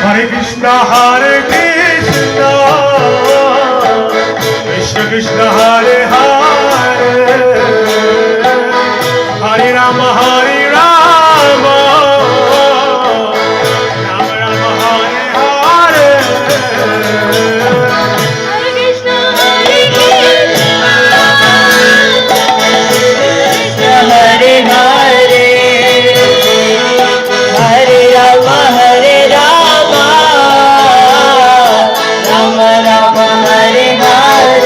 Hare Krishna, Krishna Krishna, Hare Hare, Hare Rama, Rama Rama, Hare Hare. Hare Krishna, Krishna Hare Hare, Hare Rama, Rama Rama, Hare Hare.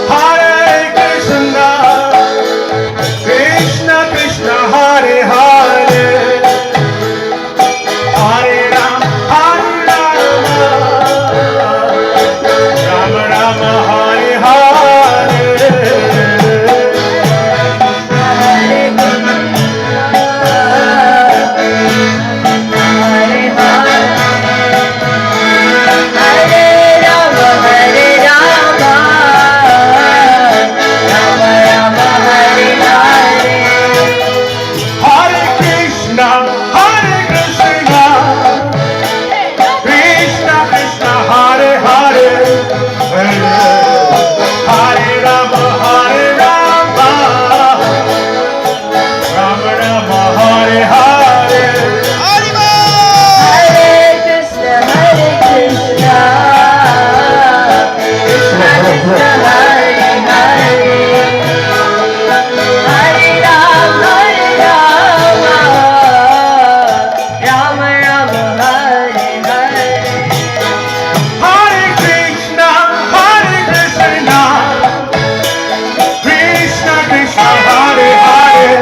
Hare Krishna, Krishna Krishna, Hare Hare, Hare Rama, Rama Rama, Hare Hare. Hare Krishna, Hare Krishna, Krishna Krishna, Hare Hare, Hare Rama, Rama Rama, Hare Hare. Hare Krishna, Hare Krishna, Krishna Krishna, Hare Hare,